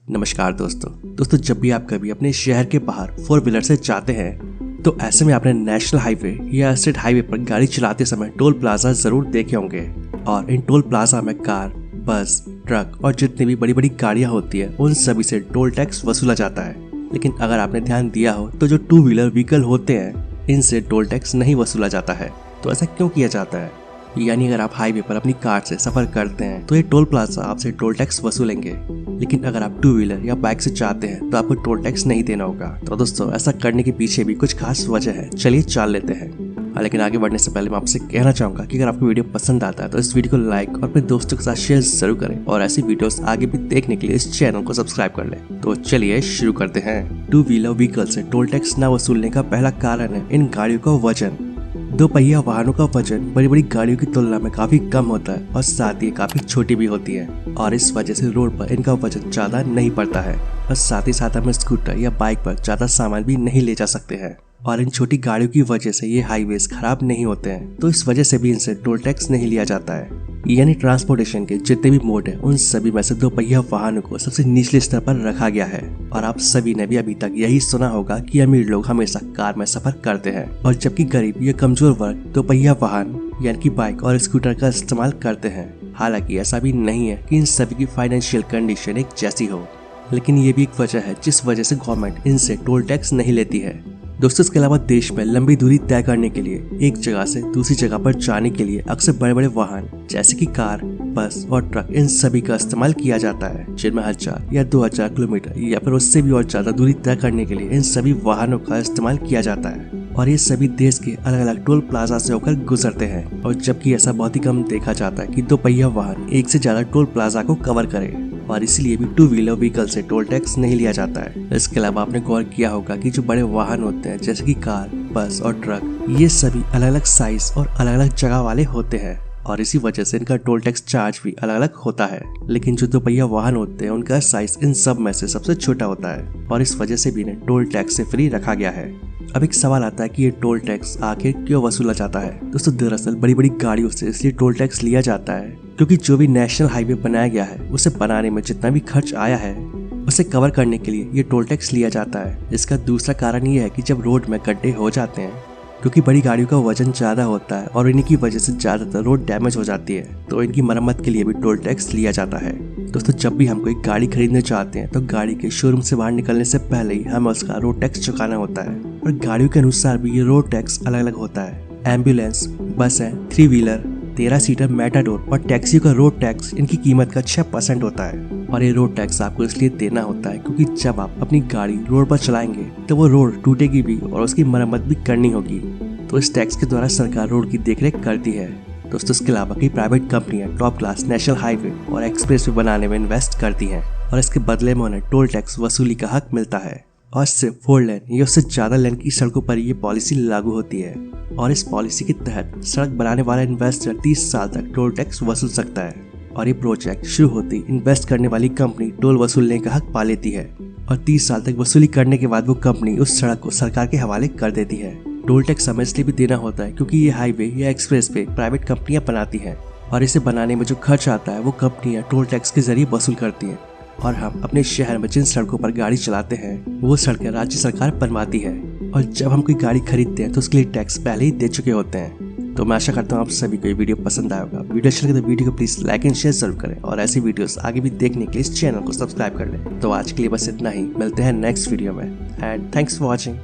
नमस्कार दोस्तों, जब भी आप कभी अपने शहर के बाहर 4 व्हीलर से जाते हैं तो ऐसे में आपने नेशनल हाईवे या स्टेट हाईवे पर गाड़ी चलाते समय टोल प्लाजा जरूर देखे होंगे। और इन टोल प्लाजा में कार, बस, ट्रक और जितनी भी बड़ी बड़ी गाड़ियां होती है उन सभी से टोल टैक्स वसूला जाता है। लेकिन अगर आपने ध्यान दिया हो तो जो 2 व्हीलर व्हीकल होते हैं इनसे टोल टैक्स नहीं वसूला जाता है। तो ऐसा क्यों किया जाता है? यानी अगर आप हाईवे पर अपनी कार से सफर करते हैं तो ये टोल प्लाजा आपसे टोल टैक्स वसूलेंगे, लेकिन अगर आप 2 व्हीलर या बाइक से जाते हैं तो आपको टोल टैक्स नहीं देना होगा। तो दोस्तों, ऐसा करने के पीछे भी कुछ खास वजह है, चलिए जान लेते हैं। लेकिन आगे बढ़ने से पहले मैं आपसे कहना चाहूंगा कि अगर आपको वीडियो पसंद आता है तो इस वीडियो को लाइक और अपने दोस्तों के साथ शेयर जरूर करें और ऐसी वीडियोस आगे भी देखने के लिए इस चैनल को सब्सक्राइब कर लें। तो चलिए शुरू करते हैं। 2 व्हीलर व्हीकल से टोल टैक्स न वसूलने का पहला कारण है इन गाड़ियों का वजन। 2 पहिया वाहनों का वजन बड़ी बड़ी गाड़ियों की तुलना में काफी कम होता है और साथ ही काफी छोटी भी होती है और इस वजह से रोड पर इनका वजन ज्यादा नहीं पड़ता है और साथ ही साथ हम स्कूटर या बाइक पर ज्यादा सामान भी नहीं ले जा सकते हैं। और इन छोटी गाड़ियों की वजह से ये हाईवेज खराब नहीं होते हैं, तो इस वजह से भी इनसे टोल टैक्स नहीं लिया जाता है। यानी ट्रांसपोर्टेशन के जितने भी मोड हैं उन सभी में से 2 पहिया वाहनों को सबसे निचले स्तर पर रखा गया है। और आप सभी ने भी अभी तक यही सुना होगा कि अमीर लोग हमेशा कार में सफर करते हैं और जबकि गरीब या कमजोर वर्ग 2 पहिया वाहन यानी कि बाइक और स्कूटर का इस्तेमाल करते हैं। हालांकि ऐसा भी नहीं है कि इन सभी की फाइनेंशियल कंडीशन एक जैसी हो, लेकिन ये भी एक वजह है जिस वजह से गवर्नमेंट इनसे टोल टैक्स नहीं लेती है। दोस्तों, इसके अलावा देश में लंबी दूरी तय करने के लिए एक जगह से दूसरी जगह पर जाने के लिए अक्सर बड़े बड़े वाहन जैसे कि कार, बस और ट्रक इन सभी का इस्तेमाल किया जाता है, जिनमें 1000 या 2000 किलोमीटर या फिर उससे भी और ज्यादा दूरी तय करने के लिए इन सभी वाहनों का इस्तेमाल किया जाता है। और ये सभी देश के अलग अलग टोल प्लाजा से होकर गुजरते हैं। और जबकि ऐसा बहुत ही कम देखा जाता है कि 2 पहिया वाहन एक से ज्यादा टोल प्लाजा को कवर करे और इसलिए भी 2 व्हीलर व्हीकल से टोल टैक्स नहीं लिया जाता है। इसके अलावा आपने गौर किया होगा कि जो बड़े वाहन होते हैं जैसे कि कार, बस और ट्रक, ये सभी अलग अलग साइज और अलग अलग जगह वाले होते हैं और इसी वजह से इनका टोल टैक्स चार्ज भी अलग अलग होता है। लेकिन जो 2 पहिया वाहन होते हैं उनका साइज इन सब में से सबसे छोटा होता है और इस वजह से भी इन्हें टोल टैक्स से फ्री रखा गया है। अब एक सवाल आता है कि ये टोल टैक्स आखिर क्यों वसूला जाता है? दोस्तों, दरअसल बड़ी बड़ी गाड़ियों से इसलिए टोल टैक्स लिया जाता है क्योंकि जो भी नेशनल हाईवे बनाया गया है उसे बनाने में जितना भी खर्च आया है उसे कवर करने के लिए ये टोल टैक्स लिया जाता है। इसका दूसरा कारण ये है कि जब रोड में गड्ढे हो जाते हैं, क्योंकि बड़ी गाड़ियों का वजन ज्यादा होता है और इन्हीं की वजह से ज्यादातर रोड डैमेज हो जाती है, तो इनकी मरम्मत के लिए भी टोल टैक्स लिया जाता है। दोस्तों, जब भी हम कोई गाड़ी खरीदने चाहते हैं तो गाड़ी के शोरूम से बाहर निकलने से पहले ही हमें उसका रोड टैक्स चुकाना होता है और गाड़ियों के अनुसार भी ये रोड टैक्स अलग अलग होता है। एम्बुलेंस, बस है, 3 व्हीलर, 13 सीटर मेटाडोर और टैक्सी का रोड टैक्स इनकी कीमत का 6% होता है। और ये रोड टैक्स आपको इसलिए देना होता है क्योंकि जब आप अपनी गाड़ी रोड पर चलाएंगे तो वो रोड टूटेगी भी और उसकी मरम्मत भी करनी होगी, तो इस टैक्स के द्वारा सरकार रोड की देखरेख करती है। दोस्तों, इसके अलावा कई प्राइवेट कंपनियां टॉप क्लास नेशनल हाईवे और एक्सप्रेस वे बनाने में इन्वेस्ट करती हैं और इसके बदले में उन्हें टोल टैक्स वसूली का हक मिलता है। और सिर्फ 4 लेन या उससे ज्यादा लेन की सड़कों पर ये पॉलिसी लागू होती है और इस पॉलिसी के तहत सड़क बनाने वाला इन्वेस्टर 30 साल तक टोल टैक्स वसूल सकता है और ये प्रोजेक्ट शुरू होते ही इन्वेस्ट करने वाली कंपनी टोल वसूलने का हक पा लेती है और 30 साल तक वसूली करने के बाद वो कंपनी उस सड़क को सरकार के हवाले कर देती है। टोल टैक्स हमें इसलिए भी देना होता है क्योंकि ये हाईवे या एक्सप्रेस वे प्राइवेट कंपनियां बनाती हैं और इसे बनाने में जो खर्च आता है वो कंपनियां टोल टैक्स के जरिए वसूल करती हैं। और हम अपने शहर में जिन सड़कों पर गाड़ी चलाते हैं वो सड़कें राज्य सरकार बनवाती है और जब हम कोई गाड़ी खरीदते हैं तो उसके लिए टैक्स पहले ही दे चुके होते हैं। तो मैं आशा करता हूँ आप सभी को ये वीडियो पसंद आया होगा। वीडियो अच्छा लगे तो वीडियो को प्लीज लाइक एंड शेयर जरूर करें और ऐसी वीडियोस आगे भी देखने के लिए इस चैनल को सब्सक्राइब कर लें। तो आज के लिए बस इतना ही, मिलते हैं नेक्स्ट वीडियो में एंड थैंक्स फॉर वॉचिंग।